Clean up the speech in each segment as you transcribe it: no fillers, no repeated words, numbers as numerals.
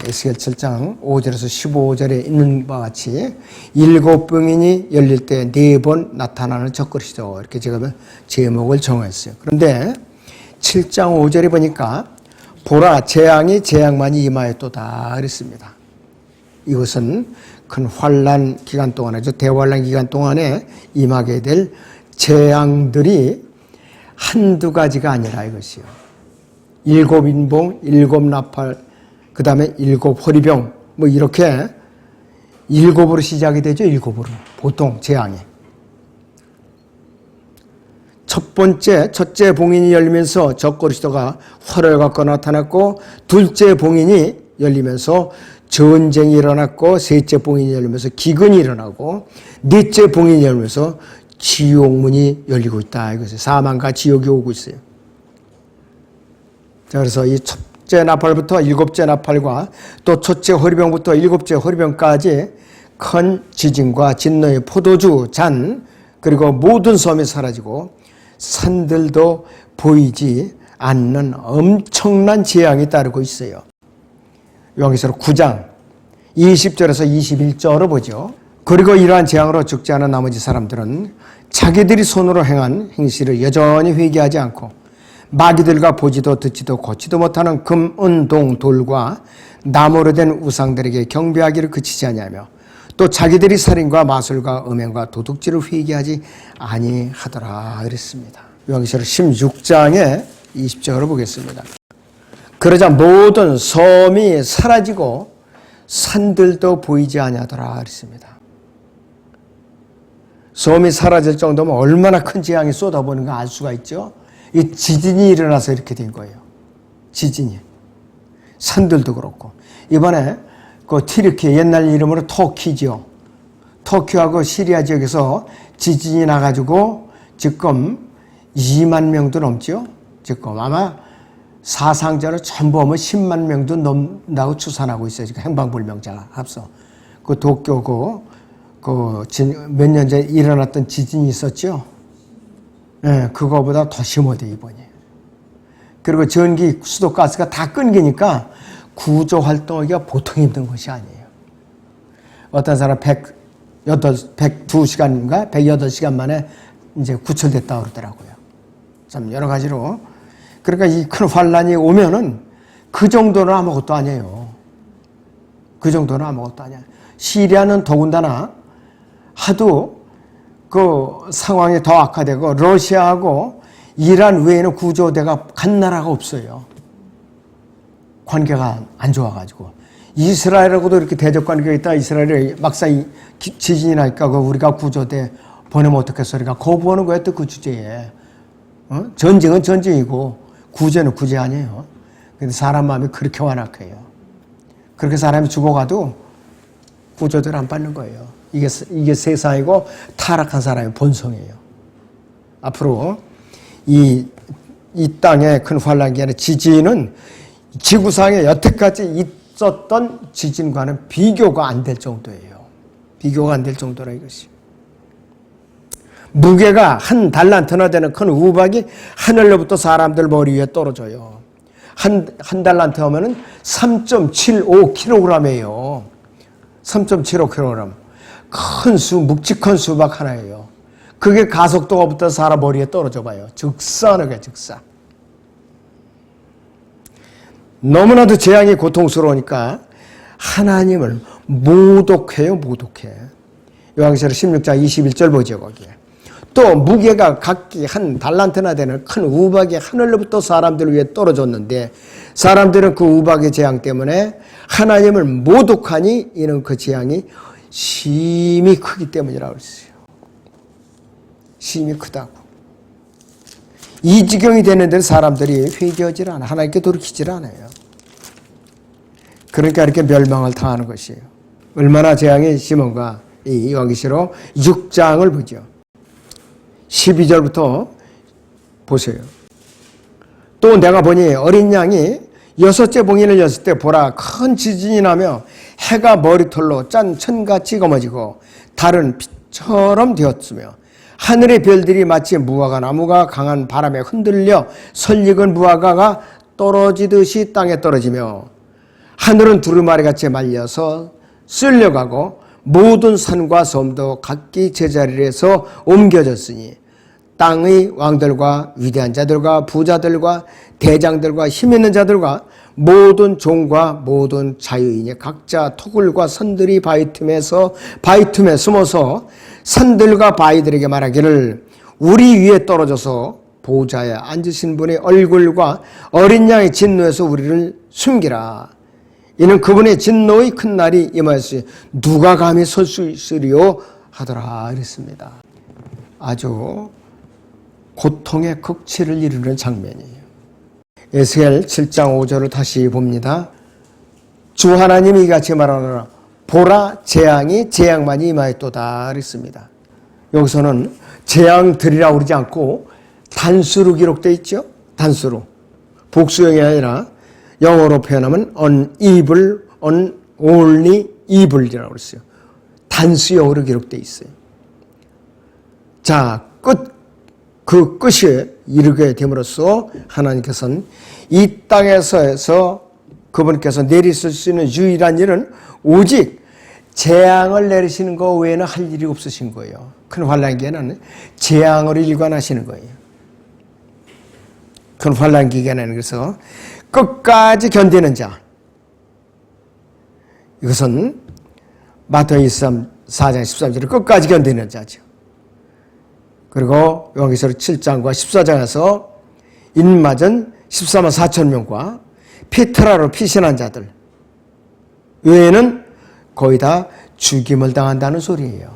에스겔 7장 5절에서 15절에 있는 바와 같이 7봉인이 열릴 때 4번 나타나는 적그리스도, 이렇게 제가 제목을 정했어요. 그런데 7장 5절에 보니까 보라 재앙이 재앙만이 임하였도다 그랬습니다. 이것은 큰 환난 기간 동안에, 대환난 기간 동안에 임하게 될 재앙들이 한두 가지가 아니라 이것이요. 7인봉, 7나팔, 그 다음에 7호리병, 뭐 이렇게 7으로 시작이 되죠. 7으로. 보통 재앙이. 첫째 봉인이 열리면서 적그리스도가 활을 갖고 나타났고, 둘째 봉인이 열리면서 전쟁이 일어났고, 셋째 봉인이 열리면서 기근이 일어나고, 넷째 봉인이 열리면서 지옥문이 열리고 있다. 이것이 사망과 지옥이 오고 있어요. 자, 그래서 이 첫째 나팔부터 7째 나팔과 또 첫째 호리병부터 7째 호리병까지 큰 지진과 진노의 포도주 잔, 그리고 모든 섬이 사라지고 산들도 보이지 않는 엄청난 재앙이 따르고 있어요. 요한계시록 9장 20절에서 21절을 보죠. 그리고 이러한 재앙으로 죽지 않은 나머지 사람들은 자기들이 손으로 행한 행실을 여전히 회개하지 않고 마귀들과 보지도 듣지도 걷지도 못하는 금, 은, 동, 돌과 나무로 된 우상들에게 경배하기를 그치지 아니하며 또 자기들이 살인과 마술과 음행과 도둑질을 회개하지 아니하더라 그랬습니다. 요한계시록 16장의 20절을 보겠습니다. 그러자 모든 섬이 사라지고 산들도 보이지 아니하더라 그랬습니다. 섬이 사라질 정도면 얼마나 큰 재앙이 쏟아보는가 알 수가 있죠. 이 지진이 일어나서 이렇게 된 거예요. 지진이. 산들도 그렇고. 이번에 그 튀르키, 옛날 이름으로 터키죠. 터키하고 시리아 지역에서 지진이 나가지고 지금 2만 명도 넘죠. 지금 아마 사상자로 전부 하면 10만 명도 넘는다고 추산하고 있어요. 지금 행방불명자가 합서. 그 도쿄 몇 년 전에 일어났던 지진이 있었죠. 네, 그거보다 더 심하대 이번이. 그리고 전기, 수도가스가 다 끊기니까 구조 활동하기가 보통 힘든 것이 아니에요. 어떤 사람 102시간인가 108시간 만에 이제 구출됐다고 그러더라고요. 참 여러 가지로. 그러니까 이 큰 환란이 오면은 그 정도는 아무것도 아니에요. 그 정도는 아무것도 아니야. 시리아는 더군다나 하도 그 상황이 더 악화되고 러시아하고 이란 외에는 구조대가 간 나라가 없어요. 관계가 안 좋아가지고. 이스라엘하고도 이렇게 대적 관계가 있다. 이스라엘이 막상 지진이 나니까 우리가 구조대 보내면 어떻겠어. 그러니까 거부하는 거야 또 그 주제에. 전쟁은 전쟁이고 구제는 구제 아니에요. 근데 사람 마음이 그렇게 완악해요. 그렇게 사람이 죽어가도 구조대를 안 받는 거예요. 이게 세상이고 타락한 사람의 본성이에요. 앞으로 이 땅의 큰 환란 기간에 지진은 지구상에 여태까지 있었던 지진과는 비교가 안 될 정도예요. 비교가 안 될 정도라 이것이. 무게가 한 달란트나 되는 큰 우박이 하늘로부터 사람들 머리 위에 떨어져요. 한 달란트 하면은 3.75kg이에요. 3.75kg. 큰 묵직한 수박 하나예요. 그게 가속도가 붙어 사람 머리에 떨어져 봐요. 즉사하게 즉사. 너무나도 재앙이 고통스러우니까 하나님을 모독해요. 모독해. 요한계시록 16장 21절 보죠. 거기에. 또 무게가 각기 한 달란트나 되는 큰 우박이 하늘로부터 사람들 위에 떨어졌는데 사람들은 그 우박의 재앙 때문에 하나님을 모독하니 이는 그 재앙이 심히 크기 때문이라고 했어요. 심히 크다고. 이 지경이 되는데 사람들이 회개하지 않아. 하나님께 돌이키지 않아요. 그러니까 이렇게 멸망을 당하는 것이에요. 얼마나 재앙이 심한가. 이 요한계시록 6장을 보죠. 12절부터 보세요. 또 내가 보니 어린 양이 6째 봉인을 였을 때 보라 큰 지진이 나며 해가 머리털로 짠 천같이 검어지고 달은 빛처럼 되었으며 하늘의 별들이 마치 무화과 나무가 강한 바람에 흔들려 설익은 무화과가 떨어지듯이 땅에 떨어지며 하늘은 두루마리같이 말려서 쓸려가고 모든 산과 섬도 각기 제자리에서 옮겨졌으니 땅의 왕들과 위대한 자들과 부자들과 대장들과 힘 있는 자들과 모든 종과 모든 자유인이 각자 토굴과 산들이 바위 틈에 숨어서 산들과 바위들에게 말하기를 우리 위에 떨어져서 보좌에 앉으신 분의 얼굴과 어린 양의 진노에서 우리를 숨기라. 이는 그분의 진노의 큰 날이 임하였으니 누가 감히 설 수 있으리요 하더라 이랬습니다. 아주 고통의 극치를 이루는 장면이에요. 에스겔 7장 5절을 다시 봅니다. 주 하나님이 이같이 말하노라. 보라 재앙이 재앙만이 임하였도다 그랬습니다. 여기서는 재앙들이라고 그러지 않고 단수로 기록되어 있죠. 단수로. 복수형이 아니라 영어로 표현하면 only evil이라고 그랬어요. 단수형으로 기록되어 있어요. 자, 그 끝이 이르게 됨으로써 하나님께서는 이 땅에서 그분께서 내리실 수 있는 유일한 일은 오직 재앙을 내리시는 것 외에는 할 일이 없으신 거예요. 큰 환난기에는 재앙으로 일관하시는 거예요. 큰 환난기에는 그래서 끝까지 견디는 자. 이것은 마태복음 4장 13절에 끝까지 견디는 자죠. 그리고 요한계시록 7장과 14장에서 인맞은 14만 4천 명과 피트라로 피신한 자들 외에는 거의 다 죽임을 당한다는 소리예요.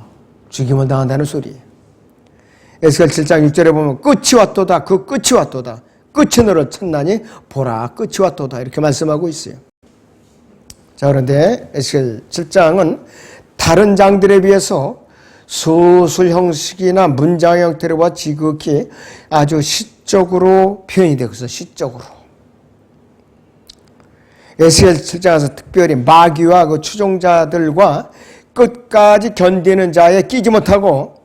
죽임을 당한다는 소리예요. 에스겔 7장 6절에 보면 끝이 왔도다. 그 끝이 왔도다. 끝이 너를 찾나니 보라 끝이 왔도다. 이렇게 말씀하고 있어요. 자, 그런데 에스겔 7장은 다른 장들에 비해서 소술 형식이나 문장 형태로와 지극히 아주 시적으로 표현이 되고 있어요. 시적으로. 에스겔 7장에서 특별히 마귀와 그 추종자들과 끝까지 견디는 자에 끼지 못하고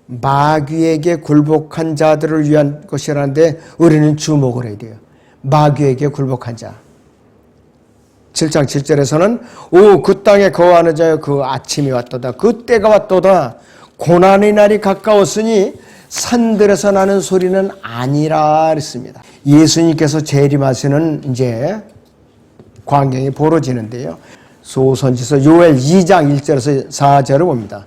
마귀에게 굴복한 자들을 위한 것이라는데 우리는 주목을 해야 돼요. 마귀에게 굴복한 자. 7장 7절에서는 오 그 땅에 거하는 자여 그 아침이 왔도다. 그 때가 왔도다. 고난의 날이 가까웠으니 산들에서 나는 소리는 아니라 그랬습니다. 예수님께서 재림하시는 이제 광경이 벌어지는데요. 소선지서 요엘 2장 1절에서 4절을 봅니다.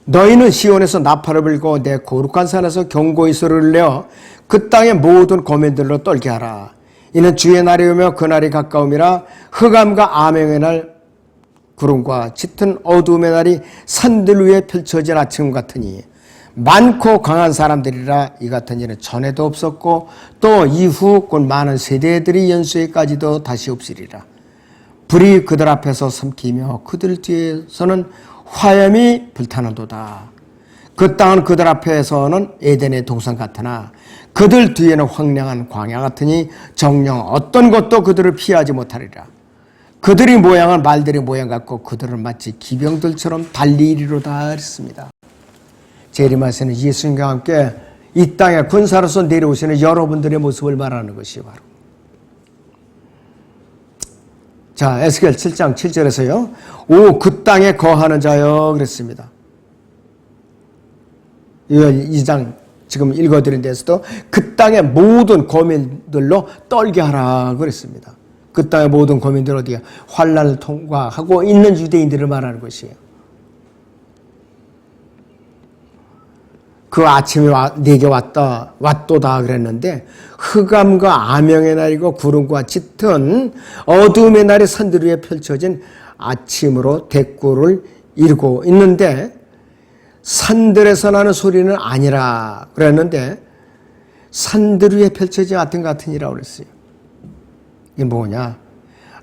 너희는 시온에서 나팔을 불고 내 거룩한 산에서 경고의 소리를 내어 그 땅의 모든 거민들로 떨게 하라. 이는 주의 날이 오며 그 날이 가까움이라. 흑암과 암행의 날 구름과 짙은 어두움의 날이 산들 위에 펼쳐진 아침 같으니 많고 강한 사람들이라. 이 같은 일은 전에도 없었고 또 이후 곧 많은 세대들이 연수에까지도 다시 없으리라. 불이 그들 앞에서 삼키며 그들 뒤에서는 화염이 불타는도다. 그 땅은 그들 앞에서는 에덴의 동산 같으나 그들 뒤에는 황량한 광야 같으니 정녕 어떤 것도 그들을 피하지 못하리라. 그들의 모양은 말들의 모양 같고 그들은 마치 기병들처럼 달리리로다 했습니다. 재림하시는 예수님과 함께 이 땅에 군사로서 내려오시는 여러분들의 모습을 말하는 것이 바로. 자, 에스겔 7장 7절에서요. 오, 그 땅에 거하는 자여 그랬습니다. 2장 지금 읽어드린 데서도 그 땅의 모든 거민들로 떨게 하라 그랬습니다. 그 땅의 모든 거민들 어디에 환난을 통과하고 있는 유대인들을 말하는 것이에요. 그 아침이 내게 왔도다 그랬는데 흑암과 암영의 날이고 구름과 짙은 어두움의 날이 산들 위에 펼쳐진 아침으로 대꾸를 이루고 있는데 산들에서 나는 소리는 아니라 그랬는데 산들 위에 펼쳐진 같은이라고 그랬어요. 이게 뭐냐?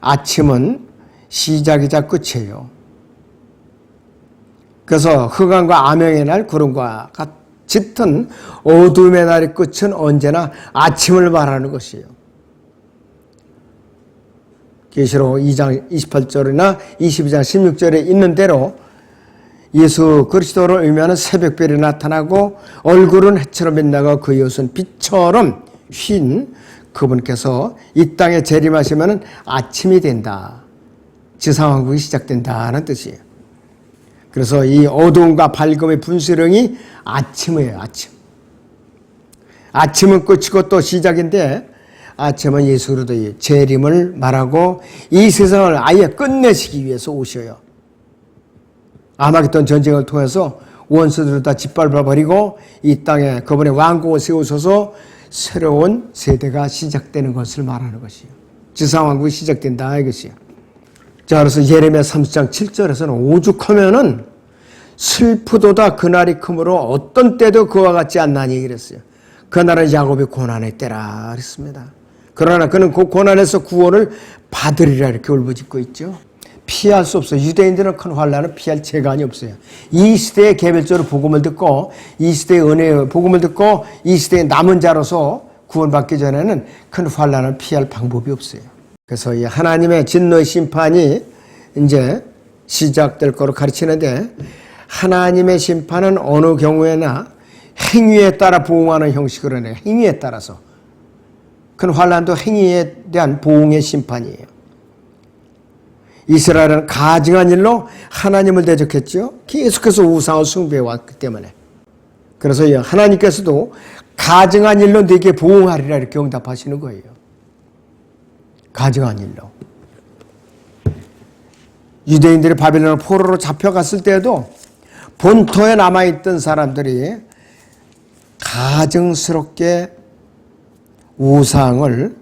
아침은 시작이자 끝이에요. 그래서 흑암과 암영의 날 구름과 짙은 어두움의 날의 끝은 언제나 아침을 말하는 것이에요. 계시록 2장 28절이나 22장 16절에 있는 대로 예수 그리스도를 의미하는 새벽별이 나타나고 얼굴은 해처럼 빛나고 그 옷은 빛처럼 흰 그분께서 이 땅에 재림하시면 아침이 된다. 지상왕국이 시작된다는 뜻이에요. 그래서 이 어두움과 밝음의 분수령이 아침이에요. 아침. 아침은 끝이고 또 시작인데 아침은 예수 그리스도의 재림을 말하고 이 세상을 아예 끝내시기 위해서 오셔요. 아마겟돈 전쟁을 통해서 원수들을 다 짓밟아버리고 이 땅에 그분의 왕국을 세우셔서 새로운 세대가 시작되는 것을 말하는 것이에요. 지상왕국이 시작된다 이것이에요. 자, 그래서 예레미야 30장 7절에서는 오죽하면은 슬프도다 그날이 크므로 어떤 때도 그와 같지 않나니 그랬어요. 그날은 야곱의 고난의 때라 그랬습니다. 그러나 그는 그 고난에서 구원을 받으리라 이렇게 울부짖고 있죠. 피할 수 없어요. 유대인들은 큰 환난을 피할 재간이 없어요. 이 시대의 개별적으로 복음을 듣고 이 시대의 은혜의 복음을 듣고 이 시대의 남은 자로서 구원받기 전에는 큰 환난을 피할 방법이 없어요. 그래서 이 하나님의 진노의 심판이 이제 시작될 거로 가르치는데 하나님의 심판은 어느 경우에나 행위에 따라 보응하는 형식으로 해요. 행위에 따라서. 큰 환난도 행위에 대한 보응의 심판이에요. 이스라엘은 가증한 일로 하나님을 대적했죠. 계속해서 우상을 숭배해왔기 때문에. 그래서 하나님께서도 가증한 일로 네게 보응하리라 이렇게 응답하시는 거예요. 가증한 일로. 유대인들이 바빌론 포로로 잡혀갔을 때에도 본토에 남아있던 사람들이 가증스럽게 우상을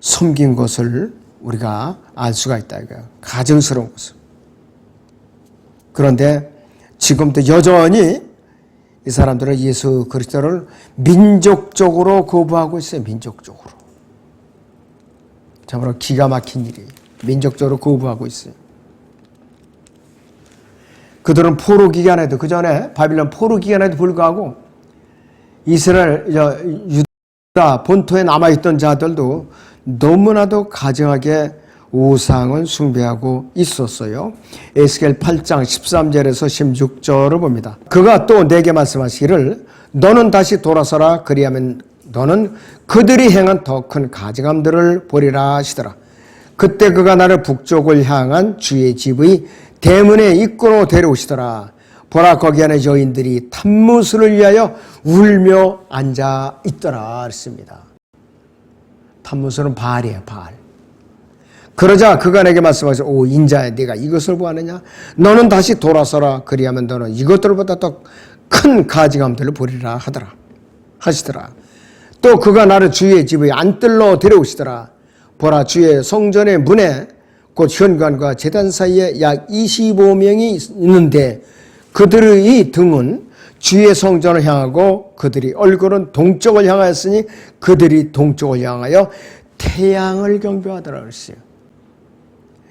섬긴 것을 우리가 알 수가 있다 이거예요. 가증스러운 것을. 그런데 지금도 여전히 이 사람들은 예수 그리스도를 민족적으로 거부하고 있어요. 민족적으로. 참으로 기가 막힌 일이에요. 민족적으로 거부하고 있어요. 그들은 포로 기간에도 그 전에 바빌론 포로 기간에도 불구하고 이스라엘 유다 본토에 남아있던 자들도 너무나도 가증하게 우상을 숭배하고 있었어요. 에스겔 8장 13절에서 16절을 봅니다. 그가 또 내게 말씀하시기를 너는 다시 돌아서라 그리하면 너는 그들이 행한 더 큰 가증함들을 보리라 하시더라. 그때 그가 나를 북쪽을 향한 주의 집의 대문의 입구로 데려오시더라. 보라 거기 안에 여인들이 탐무술을 위하여 울며 앉아 있더라 했습니다. 탐무술은 바알이에요. 바알. 그러자 그가 내게 말씀하시오. 오 인자야 네가 이것을 보았느냐. 너는 다시 돌아서라 그리하면 너는 이것들보다 더 큰 가증함들을 보리라 하시더라. 또 그가 나를 주의 집의 안뜰로 데려오시더라. 보라 주의 성전의 문에 곧 현관과 제단 사이에 약 25명이 있는데 그들의 등은 주의 성전을 향하고 그들이 얼굴은 동쪽을 향하였으니 그들이 동쪽을 향하여 태양을 경배하더라 그랬어요.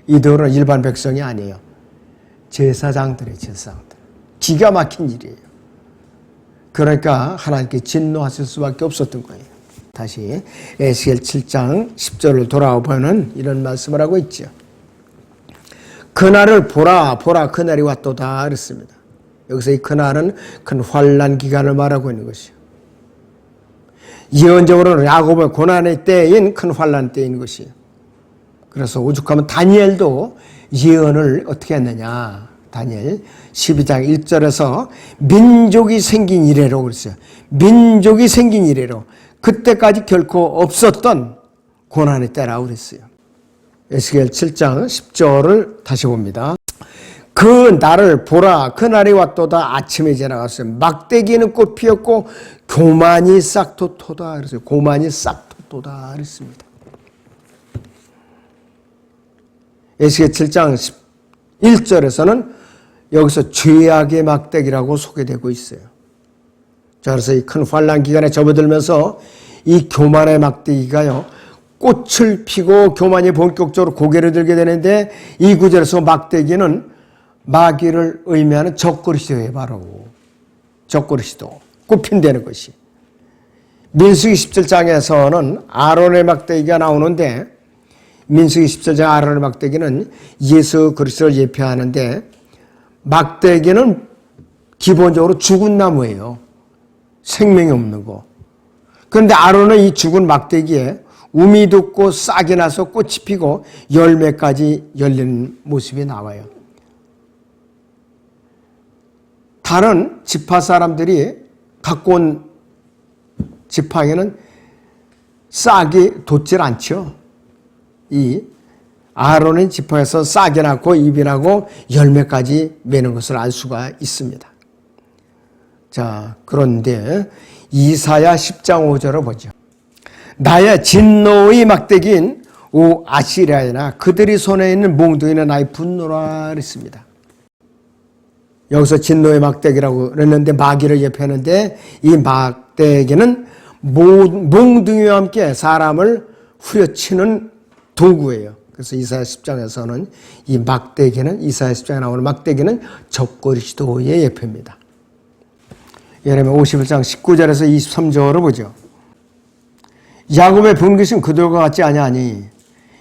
이들은 일반 백성이 아니에요. 제사장들이에요. 제사장들. 기가 막힌 일이에요. 그러니까 하나님께 진노하실 수밖에 없었던 거예요. 다시 에스겔 7장 10절을 돌아와 보면 이런 말씀을 하고 있죠. 그날을 보라 보라 그날이 왔도다 그랬습니다. 여기서 이 그날은 큰 환난 기간을 말하고 있는 것이요. 예언적으로는 야곱의 고난의 때인 큰 환난 때인 것이요. 그래서 오죽하면 다니엘도 예언을 어떻게 했느냐. 다니엘 12장 1절에서 민족이 생긴 이래로 그랬어요. 민족이 생긴 이래로 그때까지 결코 없었던 고난의 때라고 그랬어요. 에스겔 7장 10절을 다시 봅니다. 그 날을 보라 그 날이 왔도다 아침에 지나갔어요. 막대기는 꽃 피었고 교만이 싹토토다 그랬어요. 고만이 싹토토다 그랬습니다. 에스겔 7장 1절에서는 여기서 죄악의 막대기라고 소개되고 있어요. 자, 그래서 이 큰 환난 기간에 접어들면서 이 교만의 막대기가요. 꽃을 피고 교만이 본격적으로 고개를 들게 되는데 이 구절에서 막대기는 마귀를 의미하는 적그리스도예요. 바로 적그리스도 꽃핀다는 것이. 민수기 17장에서는 아론의 막대기가 나오는데 민수기 17장 아론의 막대기는 예수 그리스도를 예표하는데 막대기는 기본적으로 죽은 나무예요. 생명이 없는 거. 그런데 아론은 이 죽은 막대기에 우미 돋고 싹이 나서 꽃이 피고 열매까지 열리는 모습이 나와요. 다른 지파 사람들이 갖고 온 지팡이는 싹이 돋질 않죠. 이 아론의 지파에서 싹이 나고 잎이 나고 열매까지 맺는 것을 알 수가 있습니다. 자, 그런데 이사야 10장 5절을 보죠. 나의 진노의 막대기인 오 아시리아나 그들이 손에 있는 몽둥이는 나의 분노라 그랬습니다. 여기서 진노의 막대기라고 그랬는데 마귀를 예표하는데 이 막대기는 몽둥이와 함께 사람을 후려치는 도구예요. 그래서 이사야 10장에서는 이 막대기는 이사야 10장에 나오는 막대기는 적그리스도의 예표입니다. 예레미야 51장 19절에서 23절을 보죠. 야곱의 분깃은 그들과 같지 아니하니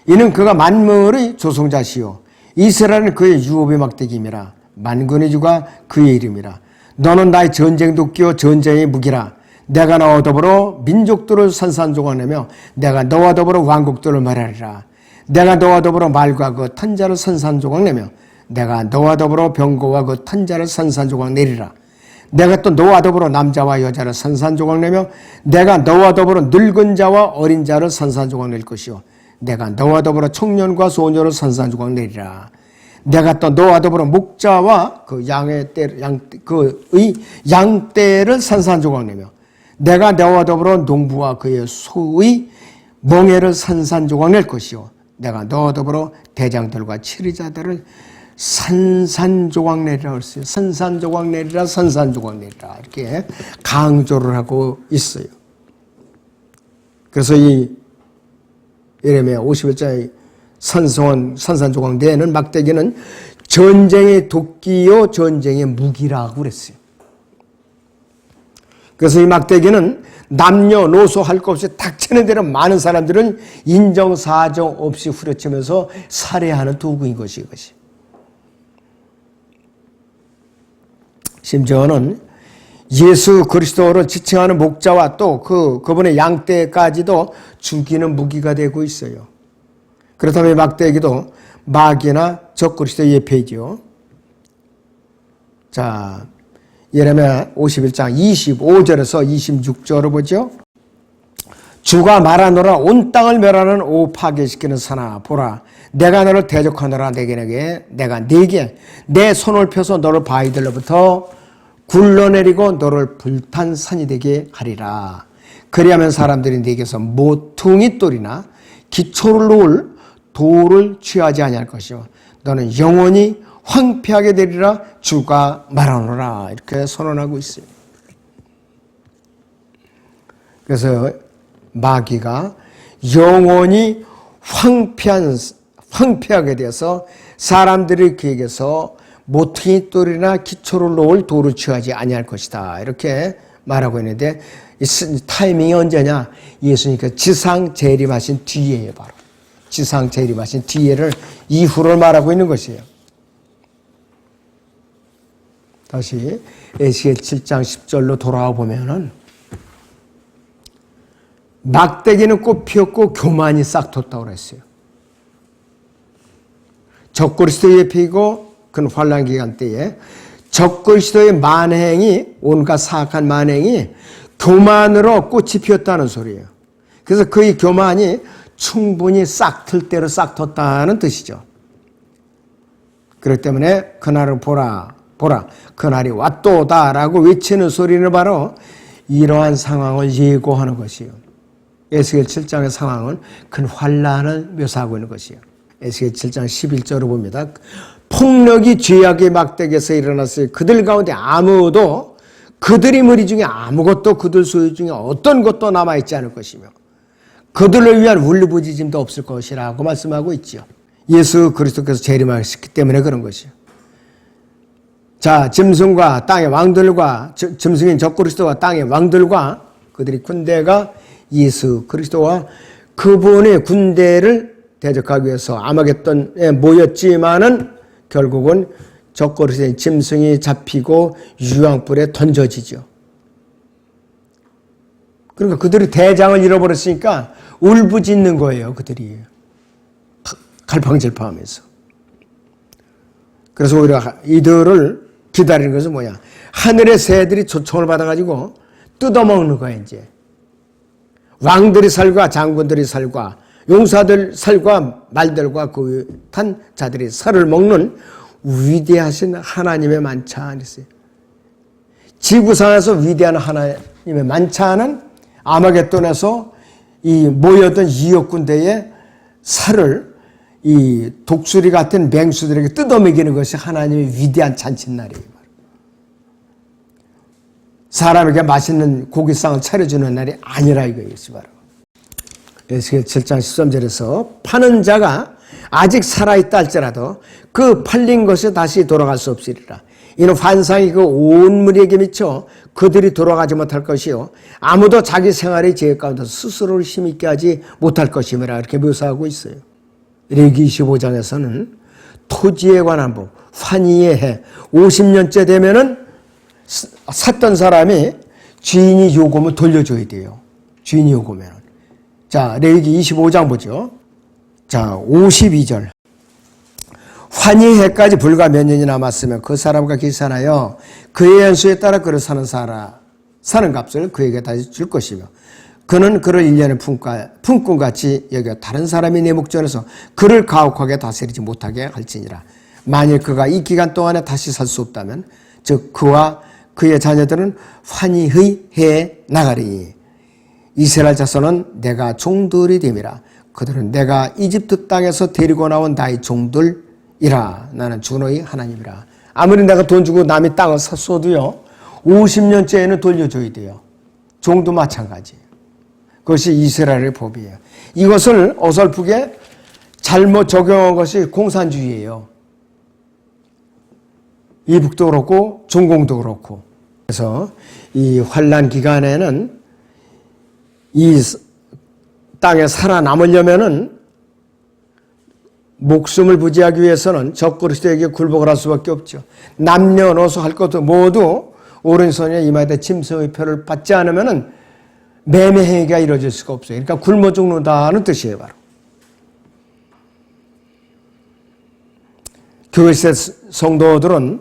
이는 그가 만물의 조성자시요 이스라엘은 그의 유업의 막대기임이라 만군의 주가 그의 이름이라 너는 나의 전쟁 도끼요 전쟁의 무기라 내가 너와 더불어 민족들을 산산조각내며 내가 너와 더불어 왕국들을 말하리라 내가 너와 더불어 말과 그 탄자를 산산조각내며 내가 너와 더불어 병거와 그 탄자를 산산조각내리라 내가 또 너와 더불어 남자와 여자를 산산조각내며 내가 너와 더불어 늙은 자와 어린 자를 산산조각낼 것이요 내가 너와 더불어 청년과 소녀를 산산조각내리라 내가 또 너와 더불어 목자와 그 양떼를 산산조각내며 내가 너와 더불어 농부와 그의 소의 멍에를 산산조각낼 것이요 내가 너와 더불어 대장들과 치리자들을 산산조각내리라 했어요. 산산조각내리라 산산조각내리라 이렇게 강조를 하고 있어요. 그래서 이 예레미야 51장의 산산조각내는 막대기는 전쟁의 도끼요 전쟁의 무기라고 그랬어요. 그래서 이 막대기는 남녀노소 할 것 없이 닥치는 대로 많은 사람들은 인정사정 없이 후려치면서 살해하는 도구인 것이 이것이. 심지어는 예수 그리스도를 지칭하는 목자와 또 그분의 양떼까지도 죽이는 무기가 되고 있어요. 그렇다면 이 막대기도 마귀나 적그리스도의 예표이죠. 자, 예레미야 51장 25절에서 26절을 보죠. 주가 말하노라 온 땅을 멸하는 오 파괴시키는 사나 보라 내가 너를 대적하노라 내가 네게 내 손을 펴서 너를 바위들로부터 굴러내리고 너를 불탄 산이 되게 하리라. 그리하면 사람들이 네게서 모퉁이 돌이나 기초를 놓을 돌을 취하지 아니할 것이요 너는 영원히 황폐하게 되리라 주가 말하노라 이렇게 선언하고 있어요. 그래서 마귀가 영원히 황폐하게 되어서 사람들이 그에게서 모퉁이 돌이나 기초를 놓을 돌을 취하지 아니할 것이다 이렇게 말하고 있는데 이 타이밍이 언제냐? 예수님께서 지상 재림하신 뒤에요. 바로 지상 재림하신 뒤에를 이후를 말하고 있는 것이에요. 다시 에스겔 7장 10절로 돌아와 보면은 막대기는 꽃 피었고 교만이 싹 텄다고 그랬어요. 적그리스도의 예표이고 그는 환난 기간 때에 적그리스도의 만행이 온갖 사악한 만행이 교만으로 꽃이 피었다는 소리예요. 그래서 그의 교만이 충분히 싹 틀 대로 싹 텄다는 뜻이죠. 그렇기 때문에 그날을 보라 그날이 왔도다라고 외치는 소리는 바로 이러한 상황을 예고하는 것이에요. 에스겔 7장의 상황은 큰 환난을 묘사하고 있는 것이에요. 에스겔 7장 11절을 봅니다. 폭력이 죄악의 막대기에서 일어났어요. 그들 가운데 아무도 그들의 무리 중에 아무것도 그들 소유 중에 어떤 것도 남아있지 않을 것이며 그들을 위한 울부짖음도 없을 것이라고 말씀하고 있죠. 예수 그리스도께서 재림하셨기 때문에 그런 것이요. 자, 짐승과 땅의 왕들과 짐승인 적그리스도와 땅의 왕들과 그들의 군대가 예수 그리스도와 그분의 군대를 대적하기 위해서 아마겟돈에 모였지만은 결국은 적그리스도의 짐승이 잡히고 유황불에 던져지죠. 그러니까 그들이 대장을 잃어버렸으니까 울부짖는 거예요, 그들이. 갈팡질팡하면서. 그래서 오히려 이들을 기다리는 것은 뭐야? 하늘의 새들이 초청을 받아가지고 뜯어먹는 거야, 이제. 왕들의 살과 장군들의 살과 용사들 살과 말들과 그 탄 자들이 살을 먹는 위대하신 하나님의 만찬이 있어요. 지구상에서 위대한 하나님의 만찬은 아마겟돈에서 이 모여든 2억 군대의 살을 이 독수리 같은 맹수들에게 뜯어먹이는 것이 하나님의 위대한 잔칫날이에요. 사람에게 맛있는 고기상을 차려주는 날이 아니라 이거였지 바로. 에스겔 7장 13절에서 파는 자가 아직 살아있다 할지라도 그 팔린 것이 다시 돌아갈 수 없으리라. 이는 환상이 그 온 무리에게 미쳐 그들이 돌아가지 못할 것이요 아무도 자기 생활의 죄 가운데 스스로를 힘있게 하지 못할 것임이라 이렇게 묘사하고 있어요. 레위기 25장에서는 토지에 관한 법, 환희의 해 50년째 되면은 샀던 사람이 주인이 요금을 돌려줘야 돼요. 주인이 요구면. 자, 레위기 25장 보죠. 자, 52절. 환희해까지 불과 몇 년이 남았으면 그 사람과 계산하여 그의 연수에 따라 그를 사는 값을 그에게 다시 줄 것이며 그는 그를 1년의 품꾼같이 여겨 다른 사람이 내 목전에서 그를 가혹하게 다스리지 못하게 할지니라. 만일 그가 이 기간 동안에 다시 살 수 없다면 즉 그와 그의 자녀들은 환희의 해에 나가리니 이스라엘 자손은 내가 종들이 됨이라. 그들은 내가 이집트 땅에서 데리고 나온 나의 종들이라. 나는 주 너희 하나님이라. 아무리 내가 돈 주고 남의 땅을 샀어도요 50년째에는 돌려줘야 돼요. 종도 마찬가지예요. 그것이 이스라엘의 법이에요. 이것을 어설프게 잘못 적용한 것이 공산주의예요. 이북도 그렇고 중공도 그렇고. 그래서 이 환란 기간에는 이 땅에 살아남으려면은 목숨을 부지하기 위해서는 적그리스도에게 굴복을 할 수밖에 없죠. 남녀노소 할 것도 모두 오른손에 이마에다 짐승의 표를 받지 않으면은 매매 행위가 이루어질 수가 없어요. 그러니까 굶어 죽는다는 뜻이에요, 바로. 교회 성도들은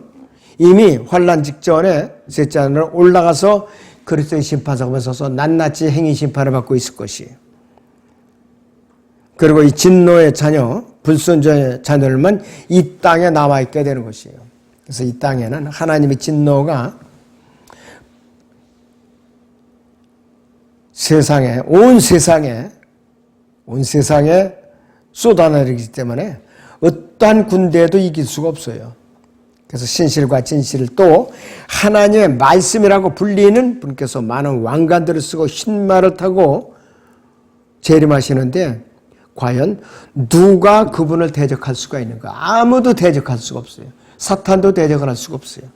이미 환란 직전에 셋째 하늘로 올라가서 그리스도의 심판석에 서서 낱낱이 행위 심판을 받고 있을 것이에요. 그리고 이 진노의 자녀, 불순종의 자녀들만 이 땅에 남아있게 되는 것이에요. 그래서 이 땅에는 하나님의 진노가 온 세상에 쏟아내리기 때문에 어떠한 군대에도 이길 수가 없어요. 그래서 신실과 진실을 또 하나님의 말씀이라고 불리는 분께서 많은 왕관들을 쓰고 흰말을 타고 재림하시는데 과연 누가 그분을 대적할 수가 있는가? 아무도 대적할 수가 없어요. 사탄도 대적을 할 수가 없어요.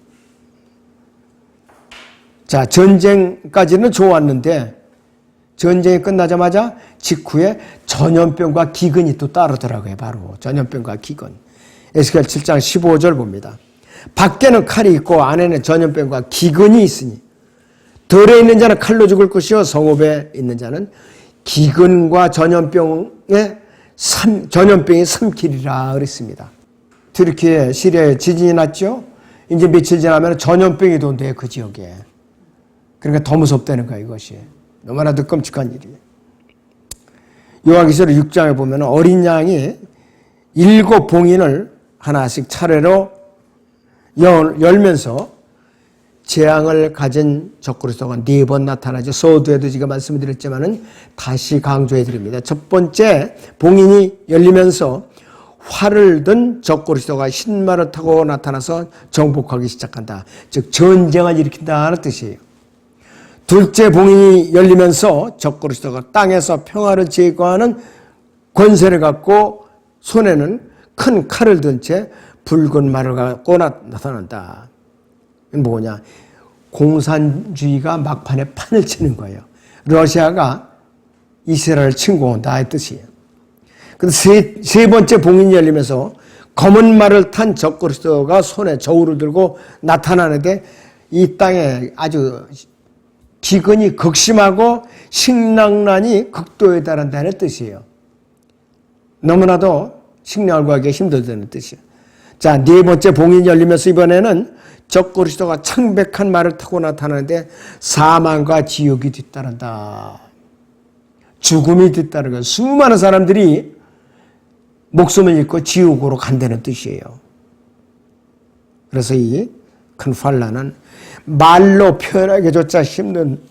자, 전쟁까지는 좋았는데 전쟁이 끝나자마자 직후에 전염병과 기근이 또 따르더라고요. 바로 전염병과 기근. 에스겔 7장 15절 봅니다. 밖에는 칼이 있고 안에는 전염병과 기근이 있으니 들에 있는 자는 칼로 죽을 것이요 성읍에 있는 자는 기근과 전염병이 삼키리라 그랬습니다. 튀르키예, 시리아에 지진이 났죠. 이제 며칠 지나면 전염병이 돈대요, 그 지역에. 그러니까 더 무섭다는 거야, 이것이. 너무나도 끔찍한 일이에요. 요한계시록 6장에 보면 어린 양이 7 봉인을 하나씩 차례로 열면서 재앙을 가진 적그리스도가 4번 나타나죠. 서두에도 제가 말씀드렸지만은 다시 강조해 드립니다. 첫 번째 봉인이 열리면서 활을 든 적그리스도가 흰말을 타고 나타나서 정복하기 시작한다. 즉 전쟁을 일으킨다는 뜻이에요. 둘째 봉인이 열리면서 적그리스도가 땅에서 평화를 제거하는 권세를 갖고 손에는 큰 칼을 든 채 붉은 말을 갖고 나타난다. 뭐냐? 공산주의가 막판에 판을 치는 거예요. 러시아가 이스라엘을 침공한다 이 뜻이에요. 그런데 세 번째 봉인이 열리면서 검은 말을 탄 적그리스도가 손에 저울을 들고 나타나는데 이 땅에 아주 기근이 극심하고 식량난이 극도에 달한다는 뜻이에요. 너무나도 식량을 구하기 힘들다는 뜻이에요. 자, 네 번째 봉인이 열리면서 이번에는 적그리스도가 창백한 말을 타고 나타나는데 사망과 지옥이 뒤따른다. 죽음이 뒤따르고 수많은 사람들이 목숨을 잃고 지옥으로 간다는 뜻이에요. 그래서 이 큰 환난은 말로 표현하기조차 힘든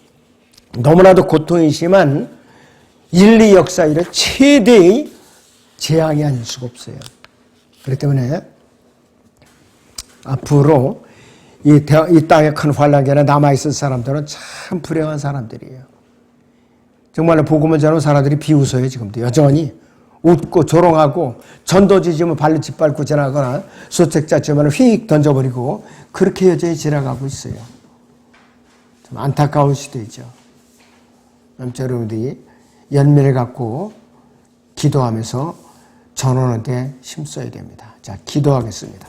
너무나도 고통이 심한 인류 역사 이래 최대의 재앙이 아닐 수가 없어요. 그렇기 때문에 앞으로 이 땅의 큰 환난기에 남아있을 사람들은 참 불행한 사람들이에요. 정말로 복음을 전하는 사람들이 비웃어요. 지금도 여전히 웃고 조롱하고 전도지 지으면 발로 짓밟고 지나가거나 수책자 지으면 휙 던져버리고 그렇게 여전히 지나가고 있어요. 좀 안타까울 수도 있죠. 여러분들이 연민을 갖고 기도하면서 전하는 데 힘써야 됩니다. 자, 기도하겠습니다.